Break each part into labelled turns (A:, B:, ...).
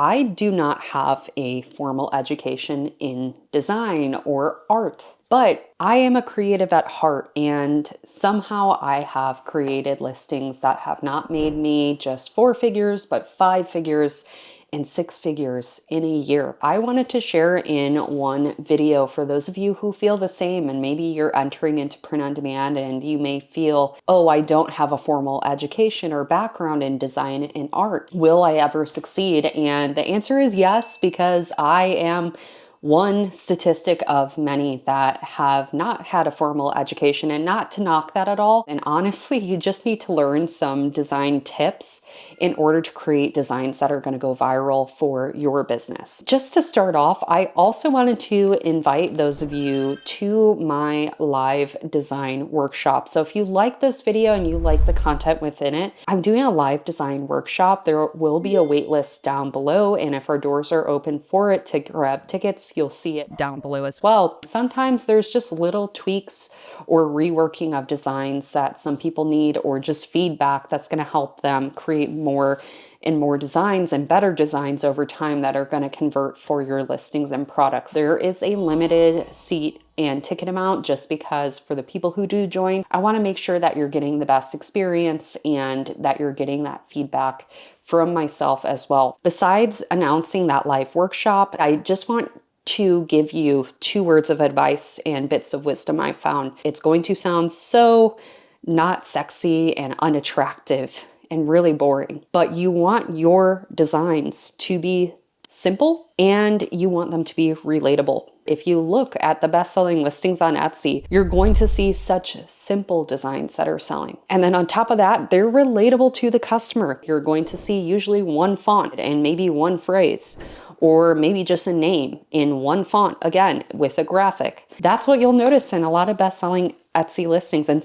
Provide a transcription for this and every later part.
A: I do not have a formal education in design or art, but I am a creative at heart, and somehow I have created listings that have not made me just 4 figures, but 5 figures and 6 figures in a year. I wanted to share in one video for those of you who feel the same, and maybe you're entering into print on demand and you may feel, oh, I don't have a formal education or background in design and art. Will I ever succeed? And the answer is yes, because I am one statistic of many that have not had a formal education, and not to knock that at all. And honestly, you just need to learn some design tips in order to create designs that are going to go viral for your business. Just to start off, I also wanted to invite those of you to my live design workshop. So if you like this video and you like the content within it, I'm doing a live design workshop. There will be a wait list down below, and if our doors are open for it to grab tickets, you'll see it down below as well. Sometimes there's just little tweaks or reworking of designs that some people need, or just feedback that's going to help them create more and more designs and better designs over time that are going to convert for your listings and products. There is a limited seat and ticket amount, just because for the people who do join, I want to make sure that you're getting the best experience and that you're getting that feedback from myself as well. Besides announcing that live workshop, I just want to give you 2 words of advice and bits of wisdom I found. It's going to sound so not sexy and unattractive and really boring, but you want your designs to be simple and you want them to be relatable. If you look at the best-selling listings on Etsy, you're going to see such simple designs that are selling. And then on top of that, they're relatable to the customer. You're going to see usually one font and maybe one phrase, or maybe just a name in one font, again, with a graphic. That's what you'll notice in a lot of best-selling Etsy listings. And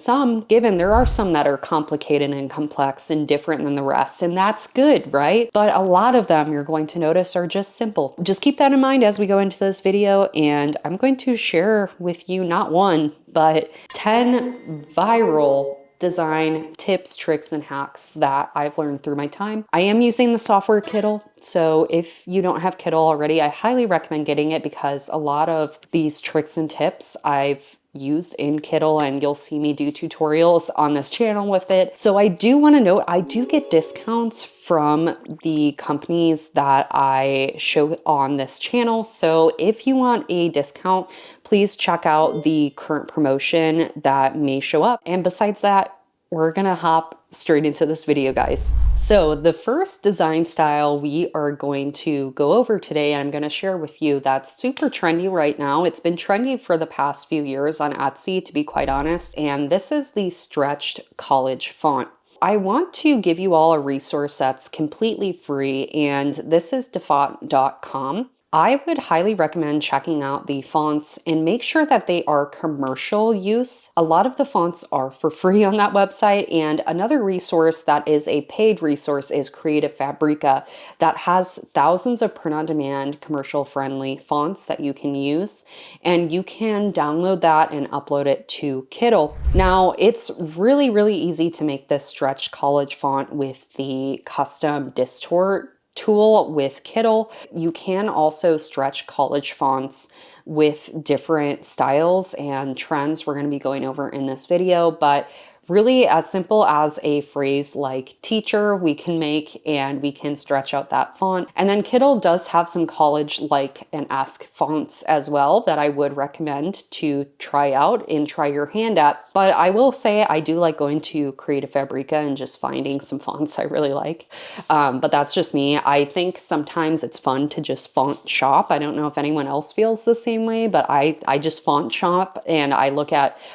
A: there are some that are complicated and complex and different than the rest, and that's good, right? But a lot of them you're going to notice are just simple. Just keep that in mind as we go into this video, and I'm going to share with you not one, but 10 viral design tips, tricks, and hacks that I've learned through my time. I am using the software Kittl, so if you don't have Kittl already, I highly recommend getting it, because a lot of these tricks and tips I've used in Kittl, and you'll see me do tutorials on this channel with it. So I do want to note, I do get discounts from the companies that I show on this channel. So if you want a discount, please check out the current promotion that may show up. And besides that, we're gonna hop straight into this video, guys. So the first design style we are going to go over today, and I'm gonna share with you, that's super trendy right now. It's been trendy for the past few years on Etsy, to be quite honest. And this is the stretched college font. I want to give you all a resource that's completely free, and this is defont.com. I would highly recommend checking out the fonts and make sure that they are commercial use. A lot of the fonts are for free on that website, and another resource that is a paid resource is Creative Fabrica, that has thousands of print-on-demand commercial-friendly fonts that you can use, and you can download that and upload it to Kittl. Now, it's really, really easy to make this stretch college font with the custom distort tool with Kittl. You can also stretch college fonts with different styles and trends we're going to be going over in this video, but really as simple as a phrase like teacher we can make, and we can stretch out that font. And then Kittl does have some college-like and esque fonts as well that I would recommend to try out and try your hand at. But I will say I do like going to Creative Fabrica and just finding some fonts I really like. But that's just me. I think sometimes it's fun to just font shop. I don't know if anyone else feels the same way, but I just font shop and I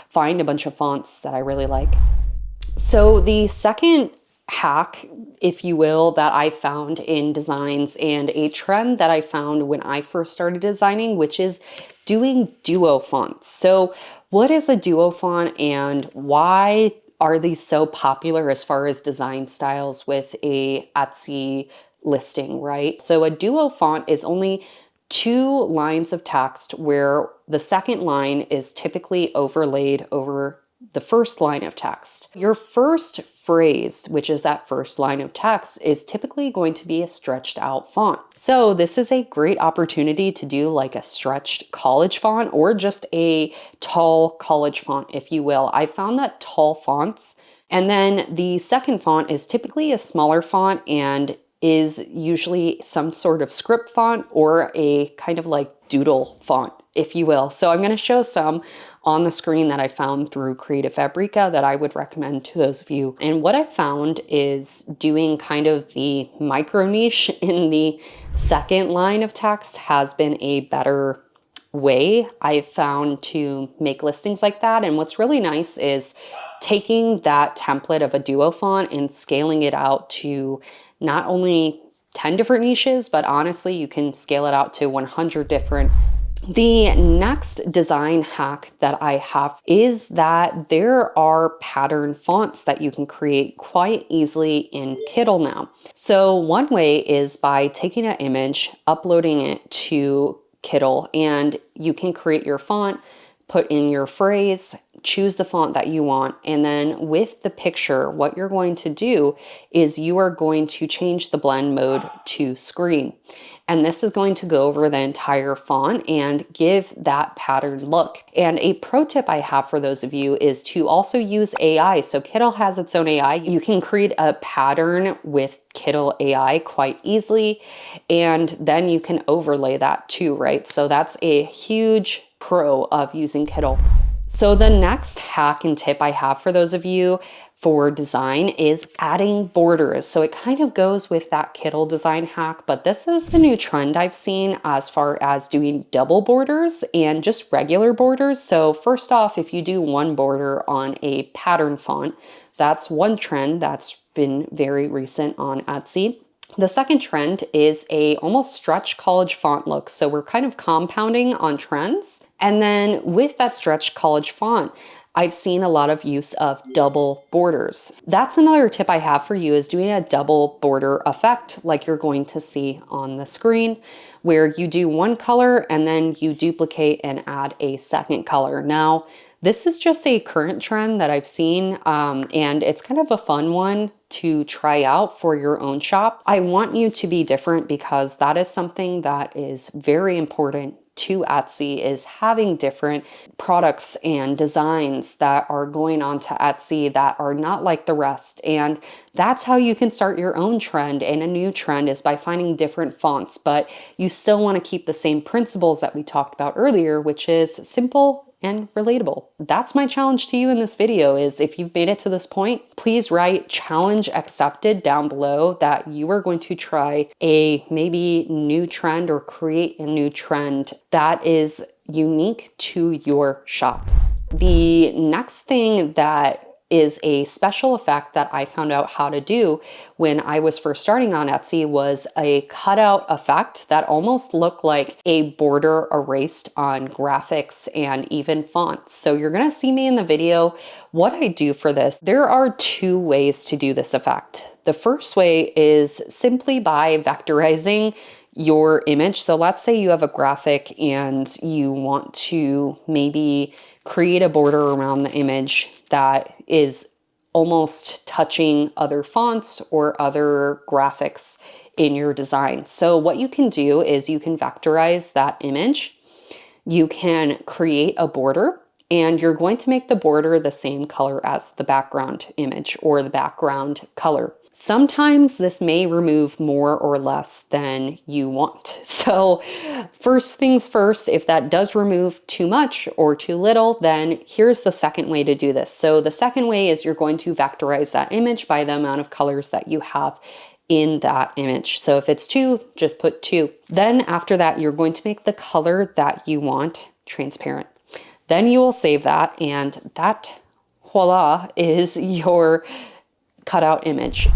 A: find a bunch of fonts that I really like. So the second hack, if you will, that I found in designs, and a trend that I found when I first started designing, which is doing duo fonts. So what is a duo font and why are these so popular as far as design styles with a Etsy listing, right? So a duo font is only 2 lines of text where the second line is typically overlaid over the first line of text. Your first phrase, which is that first line of text, is typically going to be a stretched out font. So this is a great opportunity to do like a stretched college font or just a tall college font, if you will. I found that tall fonts, and then the second font is typically a smaller font and is usually some sort of script font or a kind of like doodle font, if you will. So I'm going to show some on the screen that I found through Creative Fabrica that I would recommend to those of you. And what I found is doing kind of the micro niche in the second line of text has been a better way I've found to make listings like that. And what's really nice is taking that template of a duo font and scaling it out to not only 10 different niches, but honestly, you can scale it out to 100 different. The next design hack that I have is that there are pattern fonts that you can create quite easily in Kittle now. So one way is by taking an image, uploading it to Kittle, and you can create your font, put in your phrase, choose the font that you want, and then with the picture, what you're going to do is you are going to change the blend mode to screen. And this is going to go over the entire font and give that pattern look. And a pro tip I have for those of you is to also use AI. So Kittle has its own AI. You can create a pattern with Kittle AI quite easily, and then you can overlay that too, right? So that's a huge pro of using Kittle. So the next hack and tip I have for those of you for design is adding borders. So it kind of goes with that Kittle design hack, but this is a new trend I've seen as far as doing double borders and just regular borders. So first off, if you do one border on a pattern font, that's one trend that's been very recent on Etsy. The second trend is a almost stretch college font look. So we're kind of compounding on trends. And then with that stretch college font, I've seen a lot of use of double borders. That's another tip I have for you, is doing a double border effect like you're going to see on the screen, where you do one color and then you duplicate and add a second color. Now, this is just a current trend that I've seen, and it's kind of a fun one to try out for your own shop. I want you to be different because that is something that is very important to Etsy, is having different products and designs that are going onto Etsy that are not like the rest. And that's how you can start your own trend. And a new trend is by finding different fonts, but you still want to keep the same principles that we talked about earlier, which is simple and relatable. That's my challenge to you in this video, is if you've made it to this point, please write challenge accepted down below that you are going to try a maybe new trend or create a new trend that is unique to your shop. The next thing that is a special effect that I found out how to do when I was first starting on Etsy was a cutout effect that almost looked like a border erased on graphics and even fonts. So you're gonna see me in the video what I do for this. There are two ways to do this effect. The first way is simply by vectorizing your image. So let's say you have a graphic and you want to maybe create a border around the image that is almost touching other fonts or other graphics in your design. So what you can do is you can vectorize that image. You can create a border, and you're going to make the border the same color as the background image or the background color. Sometimes this may remove more or less than you want. So first things first, if that does remove too much or too little, then here's the second way to do this. So the second way is you're going to vectorize that image by the amount of colors that you have in that image. So if it's 2, just put 2. Then after that, you're going to make the color that you want transparent. Then you will save that, and that, voila, is your cutout image.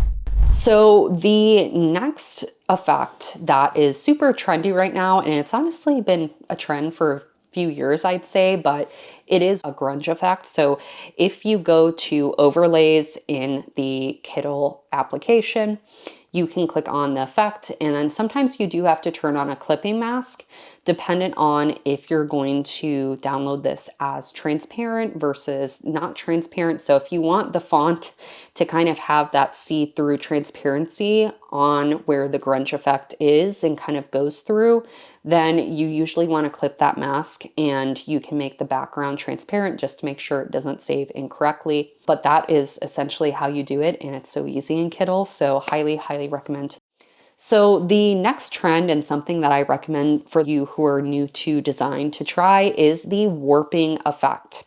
A: So the next effect that is super trendy right now, and it's honestly been a trend for a few years, I'd say, but it is a grunge effect. So if you go to overlays in the Kittle application, you can click on the effect, and then sometimes you do have to turn on a clipping mask dependent on if you're going to download this as transparent versus not transparent. So if you want the font to kind of have that see-through transparency on where the grunge effect is and kind of goes through, then you usually want to clip that mask, and you can make the background transparent just to make sure it doesn't save incorrectly. But that is essentially how you do it, and it's so easy in Kittl, so highly, highly recommend. So the next trend, and something that I recommend for you who are new to design to try, is the warping effect.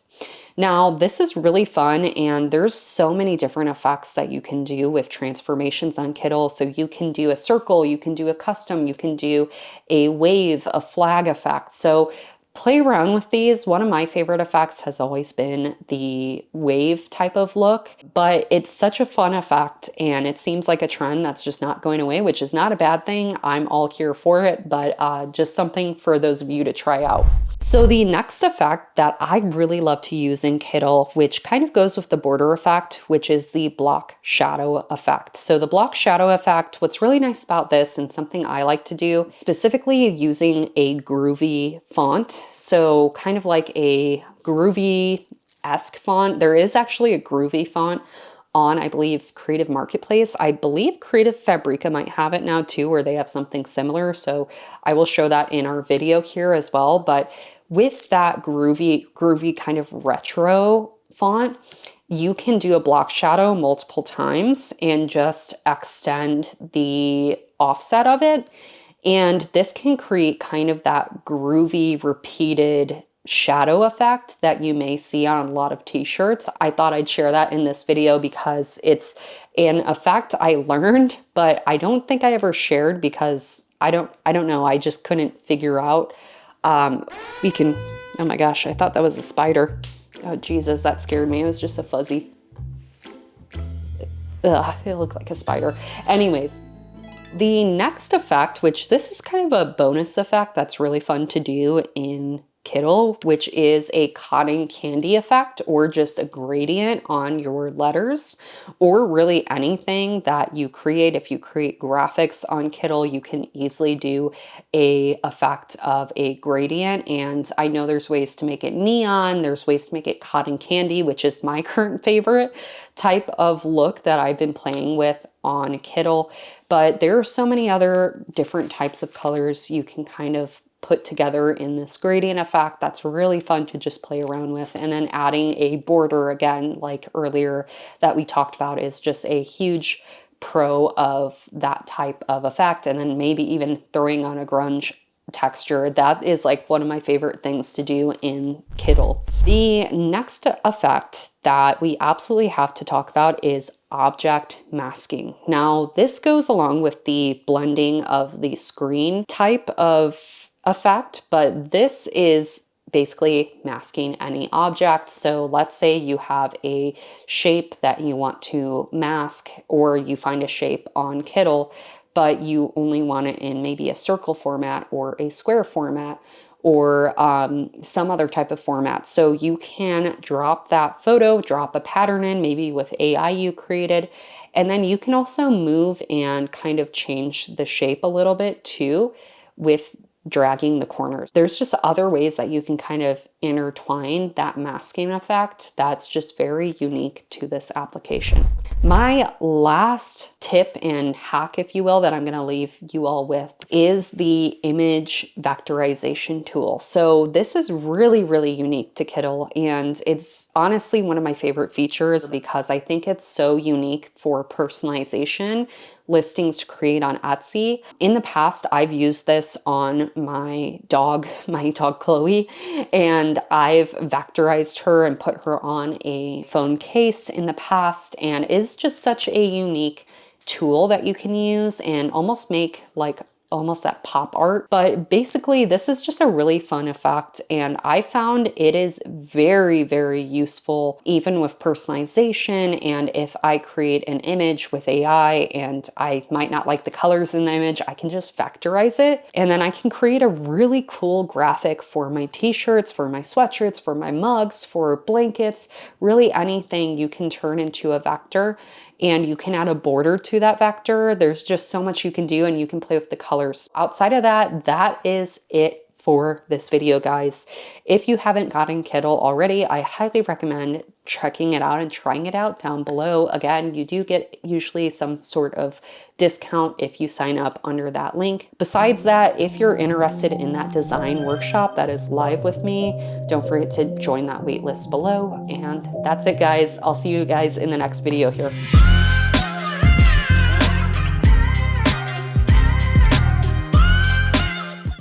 A: Now, this is really fun, and there's so many different effects that you can do with transformations on Kittl. So you can do a circle, you can do a custom, you can do a wave, a flag effect. So play around with these. One of my favorite effects has always been the wave type of look, but it's such a fun effect, and it seems like a trend that's just not going away, which is not a bad thing. I'm all here for it, but just something for those of you to try out. So the next effect that I really love to use in Kittl, which kind of goes with the border effect, which is the block shadow effect. So the block shadow effect, what's really nice about this, and something I like to do, specifically using a groovy font, so kind of like a groovy-esque font. There is actually a groovy font on, I believe, Creative Marketplace. I believe Creative Fabrica might have it now too, where they have something similar. So I will show that in our video here as well. But with that groovy kind of retro font, you can do a block shadow multiple times and just extend the offset of it. And this can create kind of that groovy repeated shadow effect that you may see on a lot of t-shirts. I thought I'd share that in this video because it's an effect I learned, but I don't think I ever shared because I don't know, I just couldn't figure out. We can, oh my gosh, I thought that was a spider. Oh Jesus, that scared me. It was just a fuzzy. Ugh, it looked like a spider. Anyways, the next effect, which this is kind of a bonus effect that's really fun to do in Kittl, which is a cotton candy effect, or just a gradient on your letters, or really anything that you create. If you create graphics on Kittl, you can easily do a effect of a gradient. And I know there's ways to make it neon, there's ways to make it cotton candy, which is my current favorite type of look that I've been playing with on Kittl. But there are so many other different types of colors you can kind of put together in this gradient effect that's really fun to just play around with. And then adding a border, again, like earlier that we talked about, is just a huge pro of that type of effect. And then maybe even throwing on a grunge texture. That is like one of my favorite things to do in Kittl. The next effect that we absolutely have to talk about is object masking. Now, this goes along with the blending of the screen type of effect, but this is basically masking any object. So let's say you have a shape that you want to mask, or you find a shape on Kittl, but you only want it in maybe a circle format or a square format, or some other type of format. So you can drop that photo, drop a pattern in, maybe with AI you created, and then you can also move and kind of change the shape a little bit too with dragging the corners. There's just other ways that you can kind of intertwine that masking effect that's just very unique to this application. My last tip and hack, if you will, that I'm going to leave you all with is the image vectorization tool. So this is really, really unique to Kittl, and it's honestly one of my favorite features because I think it's so unique for personalization listings to create on Etsy. In the past, I've used this on my dog Chloe, and I've vectorized her and put her on a phone case in the past, and it's just such a unique tool that you can use and almost make like almost that pop art. But basically this is just a really fun effect, and I found it is very, very useful even with personalization. And if I create an image with AI and I might not like the colors in the image, I can just vectorize it, and then I can create a really cool graphic for my t-shirts, for my sweatshirts, for my mugs, for blankets, really anything you can turn into a vector. and you can add a border to that vector. There's just so much you can do, and you can play with the colors. Outside of that, that is it for this video, guys. If you haven't gotten Kittle already, I highly recommend checking it out and trying it out down below. Again, you do get usually some sort of discount if you sign up under that link. Besides that, if you're interested in that design workshop that is live with me, don't forget to join that waitlist below. And that's it, guys. I'll see you guys in the next video here.